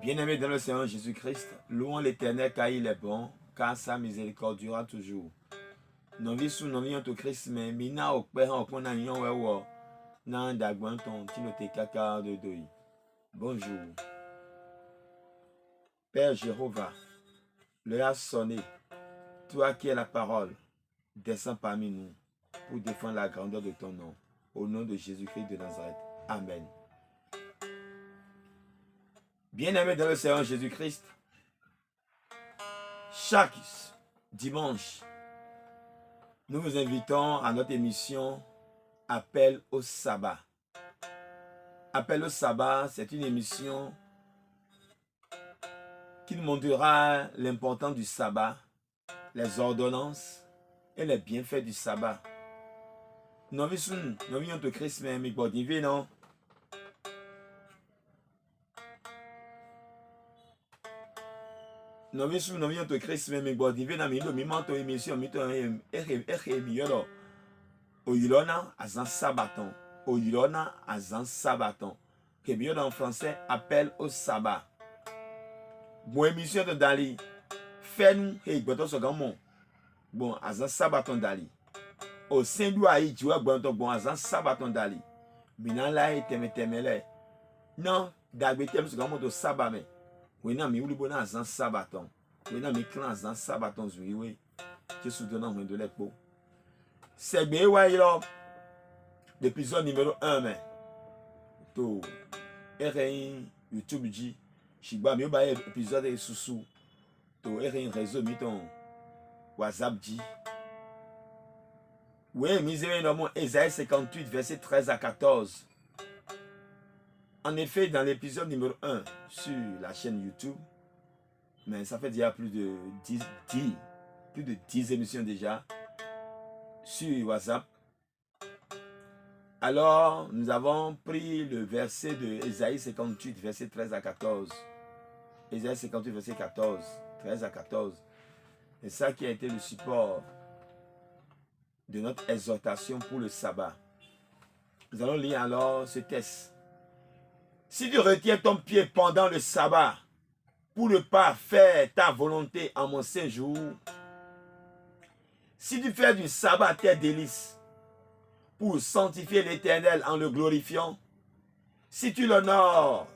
Bien-aimés dans le Seigneur Jésus-Christ, louons l'Éternel car il est bon, car sa miséricorde durera toujours. Nous vivons au Christ, mais mina au Père en prenant yon wewo nan dagwan ton tinote kaka de doi. Bonjour. Père Jéhovah, l'heure a sonné. Toi qui es la parole, descends parmi nous pour défendre la grandeur de ton nom. Au nom de Jésus-Christ de Nazareth. Amen. Bien-aimés dans le Seigneur Jésus-Christ, chaque dimanche, nous vous invitons à notre émission Appel au sabbat. Appel au sabbat, c'est une émission qui nous montrera l'importance du sabbat, les ordonnances et les bienfaits du sabbat. Nous vivons au Christ, mais non. Nous vivons au Christ, mais émission Oyilona azan sabaton. Oyilona azan sabaton. Que bien en français appel au sabbat. Bon émission de Dali. Fais-nous et boto sogamon. Bon azan sabaton Dali. Au sein du aïe tu vois bon azan sabaton Dali. Minan la et temele. Non, d'agbetem sogamon do sabbat mais. Oui non mi ou bon azan sabaton. Oui non mi clan azan sabaton oui. Tu soudonnant de l'épo. C'est bien l'épisode numéro 1 mais to RN YouTube dit Shiba mi ba épisode sous to RN réseau mi ton WhatsApp dit oui miséré dans mon Ésaïe 58 verset 13 à 14. En effet dans l'épisode numéro 1 sur la chaîne YouTube, mais ça fait déjà plus de 10 émissions déjà sur WhatsApp. Alors, nous avons pris le verset de Ésaïe 58, verset 13 à 14. Ésaïe 58, verset 14, 13 à 14. C'est ça qui a été le support de notre exhortation pour le sabbat. Nous allons lire alors ce texte. Si tu retiens ton pied pendant le sabbat pour ne pas faire ta volonté en mon saint jour, si tu fais du sabbat tes délices, pour sanctifier l'Éternel en le glorifiant, si tu l'honores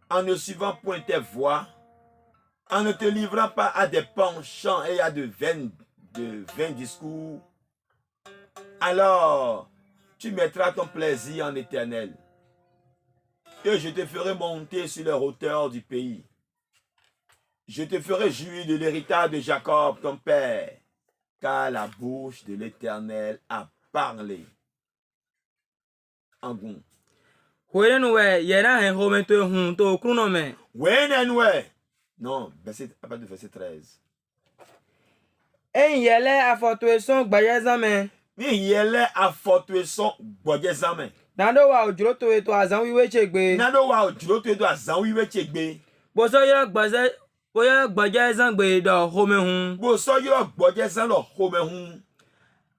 en ne suivant point tes voies, en ne te livrant pas à des penchants et à de vains discours, alors tu mettras ton plaisir en l'Éternel, et je te ferai monter sur les hauteurs du pays. Je te ferai jouir de l'héritage de Jacob, ton père, car la bouche de l'Éternel a parlé. Angon. Non, verset, à partir de verset 13. Nando wa ojuro to eto azan wiwe chegbe. Boso yo gbaje zan gbe do home hun.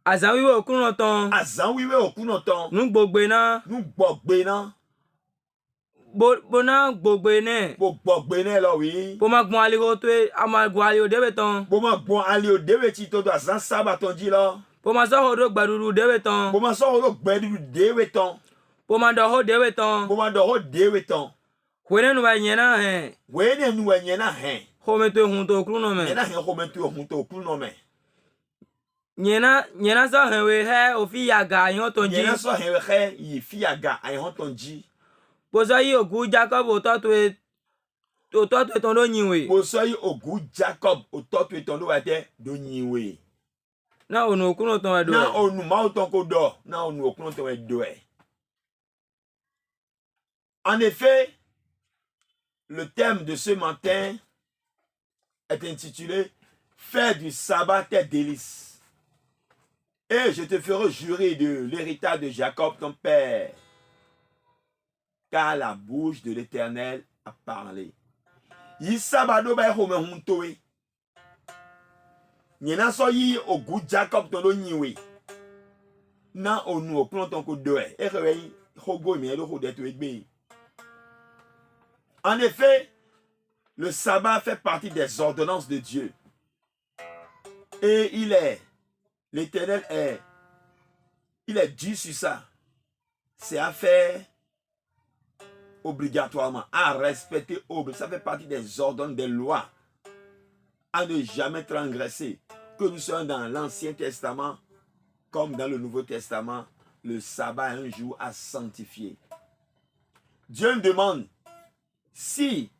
Azan wiwe okuno ton. Nu gbogbe na. Bona gbogbe ne. Lo wi. Bo ma gbon ali go to amagun ali o debe ton. Bo ma gbon ali o debe ti to do azan sabaton ji lo. Bo ma so hodo gbaduru debe ton. Bo ma so hodo gbaduru debe ton. Bo ma do ho debe ton. Wene nu wa nyena he. Home to hun to okru no me. Nyena so he we he ofi yaga yon ton ji. Boso yi ogu Jacob ototu ton do nyiwe. Na onu okuno ton edo. Na onu ma oton ko do. Na onu okuno ton edo. En effet, le thème de ce matin est intitulé « Fais du sabbat tes délices, et je te ferai jurer de l'héritage de Jacob ton père, car la bouche de l'Éternel a parlé. » Yi sabado ba home huntowe. Nyena so yi ogu Jacob ton do nyiwe. Na onu okun ton ko doe. Erewe hogo mi elo ho de to egbe. En effet, Le sabbat fait partie des ordonnances de Dieu. Et l'Éternel il est dû sur ça. C'est à faire obligatoirement, à respecter. Ça fait partie des ordonnances, des lois, à ne jamais transgresser. Que nous soyons dans l'Ancien Testament, comme dans le Nouveau Testament, le sabbat est un jour à sanctifier. Dieu nous demande, si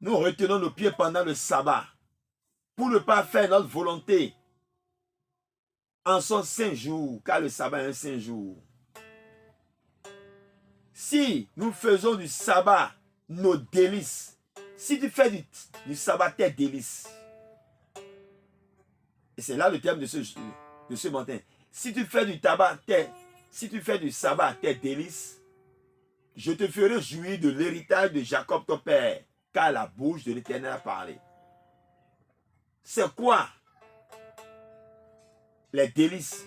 nous retenons nos pieds pendant le sabbat, pour ne pas faire notre volonté, en son saint jour, car le sabbat est un saint jour. Si nous faisons du sabbat nos délices, si tu fais du sabbat tes délices, et c'est là le terme de ce matin, si tu fais du sabbat tes délices, je te ferai jouir de l'héritage de Jacob ton père, car la bouche de l'Éternel a parlé. C'est quoi les délices?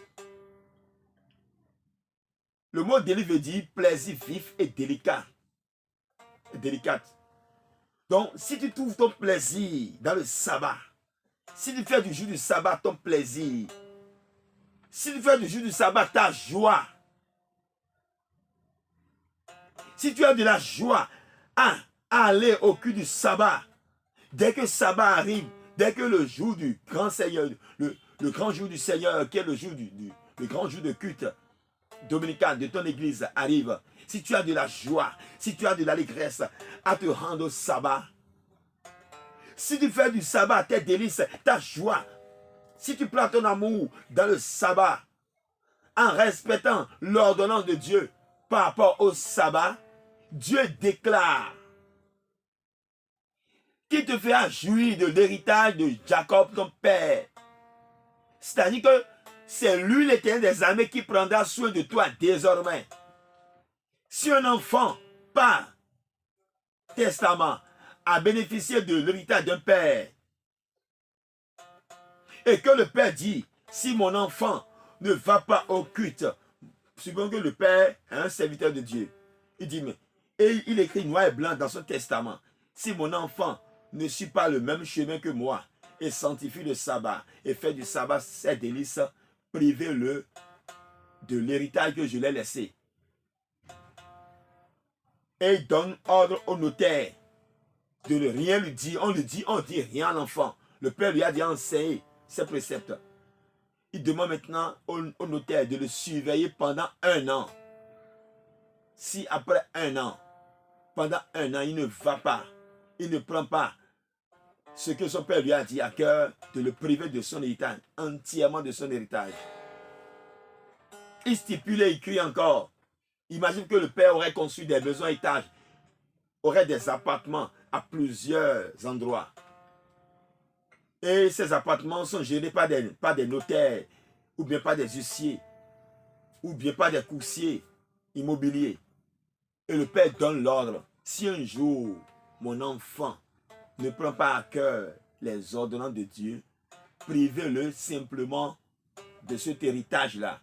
Le mot délice veut dire plaisir vif et délicat. Délicate. Donc, si tu trouves ton plaisir dans le sabbat, si tu fais du jour du sabbat ton plaisir, si tu fais du jour du sabbat ta joie, si tu as de la joie à aller au cul du sabbat, dès que le sabbat arrive, dès que le jour du grand Seigneur, le grand jour du Seigneur, qui est le grand jour de culte dominical de ton église arrive, si tu as de la joie, si tu as de l'allégresse à te rendre au sabbat, si tu fais du sabbat tes délices, ta joie, si tu prends ton amour dans le sabbat, en respectant l'ordonnance de Dieu par rapport au sabbat, Dieu déclare qu'il te fera jouir de l'héritage de Jacob, ton père. C'est-à-dire que c'est lui, l'Éternel des armées, qui prendra soin de toi désormais. Si un enfant, par testament, a bénéficié de l'héritage d'un père, et que le père dit, si mon enfant ne va pas au culte, supposons que le père est un serviteur de Dieu, il dit, mais, et il écrit noir et blanc dans son testament, si mon enfant ne suit pas le même chemin que moi, et sanctifie le sabbat, et fait du sabbat ses délices, privez-le de l'héritage que je l'ai laissé. Et il donne ordre au notaire de ne rien lui dire. On dit rien à l'enfant. Le père lui a dit enseigner ses préceptes. Il demande maintenant au notaire de le surveiller pendant 1 an. Si après 1 an, pendant 1 an, il ne va pas, il ne prend pas ce que son père lui a dit à cœur, de le priver de son héritage, entièrement de son héritage. Il stipule et écrit encore. Imagine que le père aurait construit des maisons à étages, aurait des appartements à plusieurs endroits. Et ces appartements sont gérés par des notaires, ou bien par des huissiers, ou bien par des coursiers immobiliers. Et le père donne l'ordre. Si un jour, mon enfant ne prend pas à cœur les ordonnances de Dieu, privez-le simplement de cet héritage-là.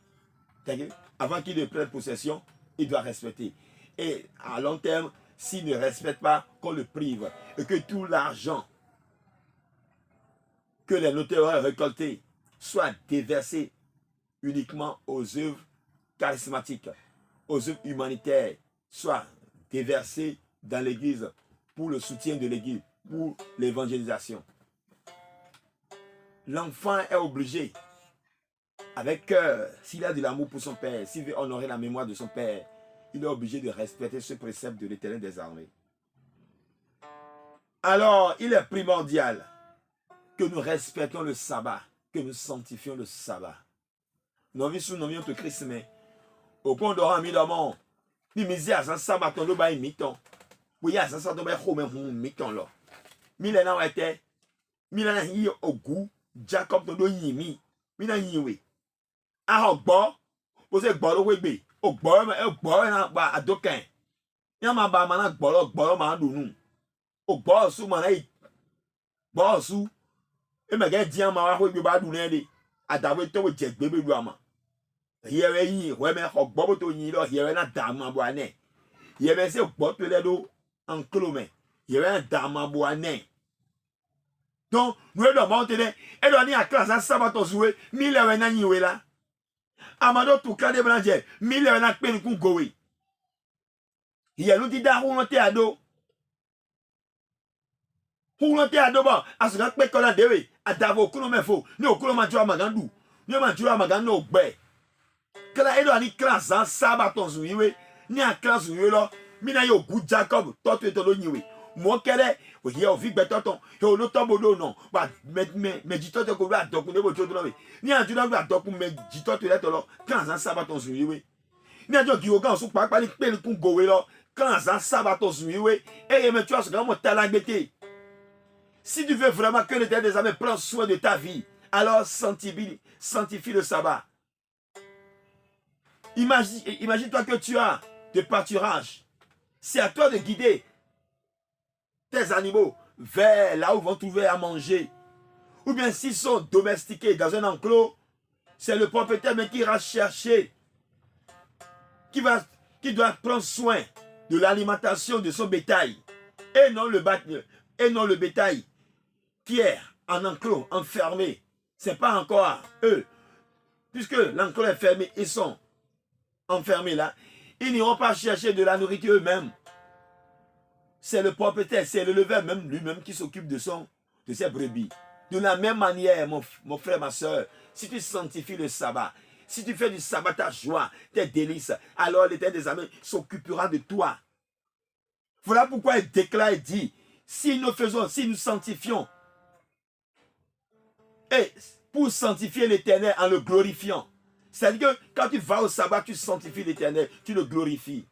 Avant qu'il ne prenne possession, il doit respecter. Et à long terme, s'il ne respecte pas, qu'on le prive. Et que tout l'argent que les notaires auraient récolté soit déversé uniquement aux œuvres charismatiques, aux œuvres humanitaires, soit déversé dans l'église pour le soutien de l'église, pour l'évangélisation. L'enfant est obligé, avec cœur, s'il a de l'amour pour son père, s'il veut honorer la mémoire de son père, il est obligé de respecter ce précepte de l'Éternel des armées. Alors, il est primordial que nous respectons le sabbat, que nous sanctifions le sabbat. Nous vivons sous Christ, mais au point d'aura mis d'amant, ni misère, sans sabbat, on doit y miton. Oui, ça, ça doit être un miton là. Milena était, Milena y au goût, Jacob de l'oyimi, Milena y oui. Ah, bon, vous êtes bon, oui, au bon, à d'aucun. Yama ba mana gbolo ma dunu. Au boss ou mana boss ou e me ga dia ma wa ho bi ba dunu e adawe to we je gbe be ama. Yewe yin we me ho gbo to yin lo yewe na da ma bo ane. Yewe se gbo to le do en kilome. Il y avait un damabouané. Donc, nous devons monter. Et nous avons classe à sabaton joué. 1000 euros na niwe là. Amado tout cas de blanche. 1000 euros na peine qu'on gowe. Il y a l'outil d'arronter à dos. Roulanté à dos, à ce que qu'on a dewe. À Davo, qu'on me faut. Nous, qu'on m'a dit à Magandou. Nous, m'a dit à Magandou, bé. Que la édo a ni classe à sabaton joué. Ni à classe joué là. Mina yo goût Jacob. Toi, tu es ton niwe. Moi, quel est. Il y a vu que ton. Il y a l'autre boulot, non. Mais dis-toi que vous avez documé votre autre. Ni à dire que vous avez documé. Dis-toi que tu es là. Classe à sabaton joué. Ni à dire que vous avez pas parlé de pour gowe là. Classe à sabaton joué. Et mais tu as ce grand mot talagbeté. Si tu veux vraiment que l'Éternel des armées prenne soin de ta vie, alors sanctifie le sabbat. Imagine-toi que tu as des pâturages. C'est à toi de guider tes animaux vers là où ils vont trouver à manger. Ou bien s'ils sont domestiqués dans un enclos, c'est le propriétaire qui ira chercher, qui doit prendre soin de l'alimentation de son bétail. Et non le bétail qui est en enclos, enfermé. Ce n'est pas encore eux. Puisque l'enclos est fermé, ils sont enfermés là. Ils n'iront pas chercher de la nourriture eux-mêmes. C'est le propriétaire, c'est l'éleveur même lui-même qui s'occupe de ses brebis. De la même manière, mon frère, ma soeur, si tu sanctifies le sabbat, si tu fais du sabbat ta joie, tes délices, alors l'Éternel des armées s'occupera de toi. Voilà pourquoi il déclare et dit, si nous sanctifions, et pour sanctifier l'Éternel en le glorifiant, c'est-à-dire que quand tu vas au sabbat, tu sanctifies l'Éternel, tu le glorifies.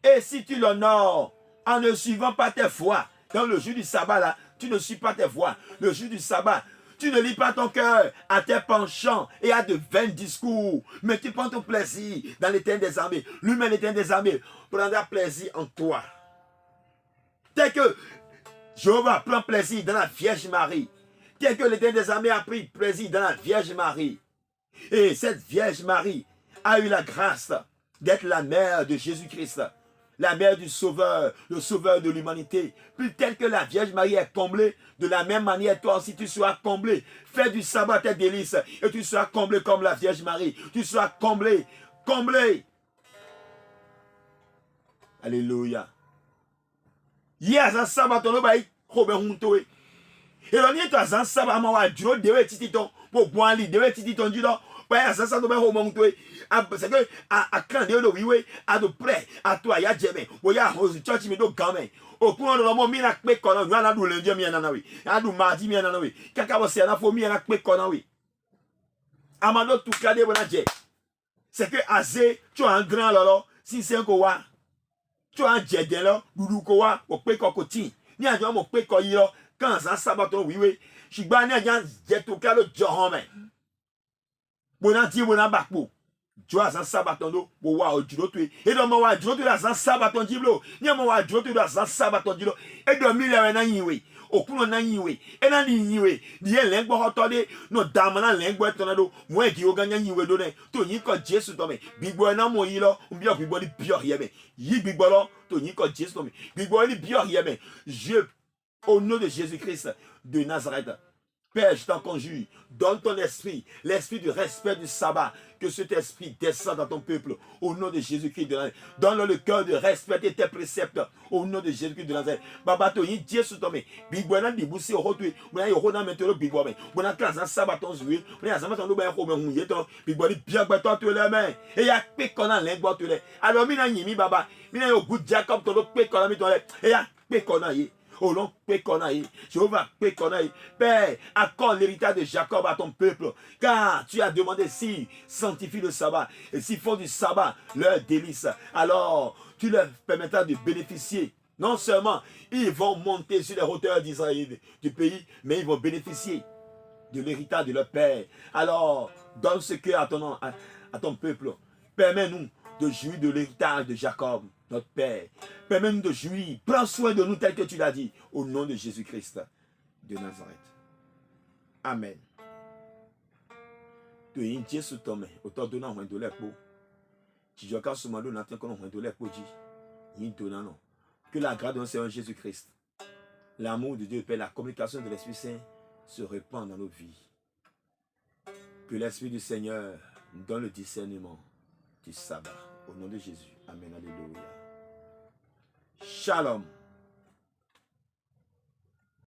Et si tu l'honores en ne suivant pas tes voies, dans le jour du sabbat là, tu ne suis pas tes voies. Le jour du sabbat, tu ne lis pas ton cœur à tes penchants et à de vains discours, mais tu prends ton plaisir dans l'Éternel des armées. Lui-même, l'Éternel des armées, prendra plaisir en toi. Tel que Jéhovah prend plaisir dans la Vierge Marie, tel que l'Éternel des armées a pris plaisir dans la Vierge Marie. Et cette Vierge Marie a eu la grâce d'être la mère de Jésus-Christ, la mère du Sauveur, le Sauveur de l'humanité. Puis tel que la Vierge Marie est comblée, de la même manière, toi aussi tu seras comblé. Fais du sabbat tes délices et tu seras comblé comme la Vierge Marie. Tu seras comblé, comblé. Alléluia. Hier, un sabbat, on va y Robert Huntoé. Et l'on y est un sabbat, on va dire, dewe tititon, pour boire li, dewe tititon, du non. C'est que à quand de oui à de près à toi ya jeme wo ya ho church mi do gamen o kun do mo mi na pe kono yu na do le je mi na wi adu mardi mi na wi kaka wo se na fo mi na pe kono wi amado tout kade bona je c'est que azé tu as un grand lolo si c'est ko wa tu as un jede lo dudu ko wa o pe ko ti ni ajo mo pe ko yi lo kan san sabato wi ṣùgbọ́n ni ajan je to ka lo jo han me bona ti bona bakpo jo azan sabaton do wo wa ojuro to e do mo wa ojuro to azan sabaton jiblo ni mo wa ojuro to azan sabaton jiblo e do mi lewe na yinwe okuno na yinwe e na ni yinwe di e lengbo hoto de no damana lengbo to na do mo e di o ganya yinwe do ne to yin ko Jesu to me gbigbo na mo yi lo nbi o gbigbo ni bio ye me yi gbigbo lo to yin ko Jesu to me gbigbo ni bio ye me je au nom de Jésus-Christ de Nazareth. Père, je t'en conjure, donne ton esprit, l'esprit du respect du sabbat, que cet esprit descende dans ton peuple, au nom de Jésus-Christ de Nazareth. Donne-le le cœur de respecter tes préceptes, au nom de Jésus-Christ de Nazareth. Babato, yin Jésus tome, bigwana di busi ohotwe, bwana yohona mentelo bigwame, bwana klasan sabaton zuwe, bwana sabaton do ba yoko me hunyeto, bigwani biagbato to le men, et ya pe kona lengbo to le. Alors mina yimi baba, mina yo good Jacob to lo pe kona mi to le, et ya pe kona ye. Oh non, Jéhovah, Père, accorde l'héritage de Jacob à ton peuple, car tu as demandé si sanctifie le sabbat, et s'ils font du sabbat leur délice, alors tu leur permettras de bénéficier. Non seulement ils vont monter sur les hauteurs d'Israël, du pays, mais ils vont bénéficier de l'héritage de leur Père. Alors, donne ce cœur à ton peuple. Permets-nous de jouir de l'héritage de Jacob, notre Père. Permets-nous de jouir. Prends soin de nous tel que tu l'as dit. Au nom de Jésus-Christ de Nazareth. Amen. Tu es un Dieu sous ton main. Autant de nous, de l'air pour. Tu joues quand ce moment-là, nous avons de l'air pour dire. Il donne non. Que la grâce de notre Seigneur Jésus-Christ, l'amour de Dieu le Père, la communication de l'Esprit Saint se répand dans nos vies. Que l'Esprit du Seigneur nous donne le discernement du sabbat. Au nom de Jésus. Amen. Alléluia. Shalom.